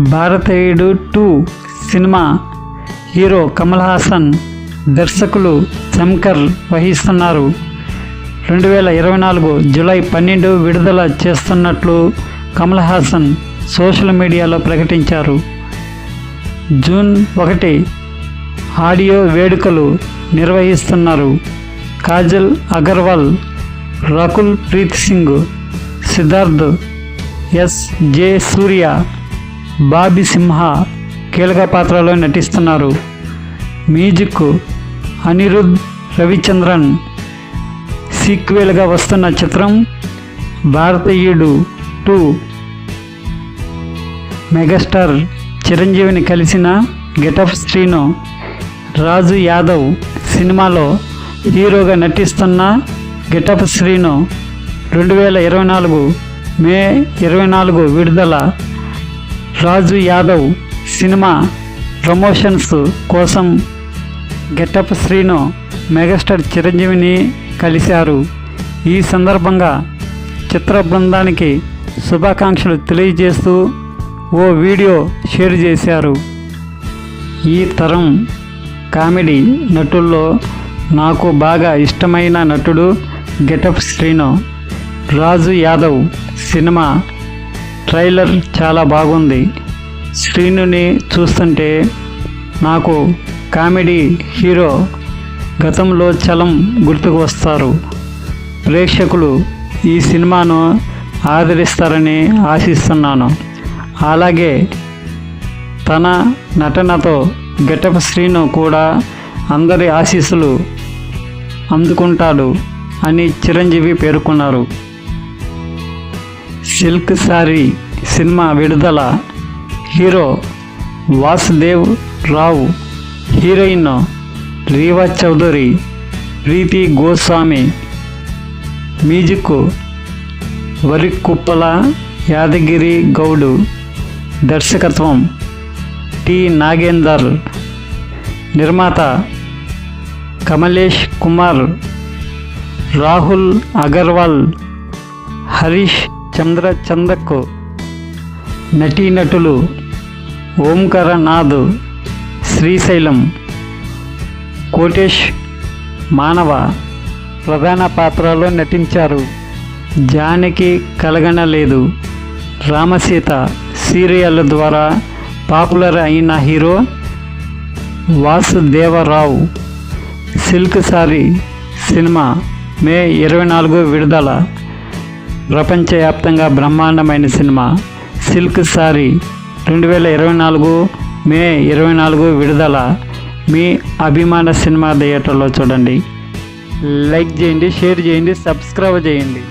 భారతీయుడు 2 cinema hero Kamal Haasan, దర్శకులు శంకర్ వహిస్తున్నారు. 2024 జూలై 12 విడుదల చేస్తున్నట్లు కమల్ హాసన్ సోషల్ మీడియాలో ప్రకటించారు. జూన్ 1 ఆడియో వేడుకలు నిర్వహిస్తున్నారు. కాజల్ అగర్వాల్, రకుల్ ప్రీత్ సింగ్, సిద్ధార్థ్, ఎస్.జే. సూర్య, బాబీ సింహ కీలక పాత్రలో నటిస్తున్నారు. మ్యూజిక్ అనిరుద్ రవిచంద్రన్. సీక్వెల్గా వస్తున్న చిత్రం భారతీయుడు 2. మెగాస్టార్ చిరంజీవిని కలిసిన గెటప్ శ్రీను. రాజు యాదవ్ సినిమాలో హీరోగా నటిస్తున్న గెటప్ శ్రీను 2024 మే 24 విడుదల. రాజు యాదవ్ సినిమా ప్రమోషన్స్ కోసం గెటప్ శ్రీను మెగాస్టార్ చిరంజీవిని కలిశారు. ఈ సందర్భంగా చిత్ర బృందానికి శుభాకాంక్షలు తెలియజేస్తూ ఓ వీడియో షేర్ చేశారు. ఈ తరం కామెడీ నటుల్లో నాకు బాగా ఇష్టమైన నటుడు గెటప్ శ్రీను. రాజు యాదవ్ సినిమా ట్రైలర్ చాలా బాగుంది. శ్రీనుని చూస్తుంటే నాకు కామెడీ హీరో గతంలో చలం గుర్తుకు వస్తారు. ప్రేక్షకులు ఈ సినిమాను ఆదరిస్తారని ఆశిస్తున్నాను. అలాగే తన నటనతో గెటప్ శ్రీను కూడా అందరి ఆశీస్సులు అందుకుంటాడు అని చిరంజీవి పేర్కొన్నారు. సిల్క్ సారీ సినిమా విడుదల. హీరో వాసుదేవ్ రావు, హీరోయిన్ రీవా చౌదరి, ప్రీతి గోస్వామి. మ్యూజిక్ వరికుప్పల యాదగిరి గౌడు. దర్శకత్వం టి. నాగేందర్. నిర్మాత కమలేష్ కుమార్, రాహుల్ అగర్వాల్, హరీష్ చంద్రచందక్. నటీనటులు ఓంకార నాథ్, శ్రీశైలం, కోటేష్ మానవ ప్రధాన పాత్రలో నటించారు. జానకి కలగనలేదు. రామసీత సీరియల్ ద్వారా పాపులర్ అయిన hero Vasudevarao. Silk sari cinema May 24 విడుదల. ప్రపంచవ్యాప్తంగా బ్రహ్మాండమైన సినిమా సిల్క్ సారీ 2024 మే 24 విడుదల. మీ అభిమాన సినిమా థియేటర్లో చూడండి. లైక్ చేయండి, షేర్ చేయండి, సబ్స్క్రైబ్ చేయండి.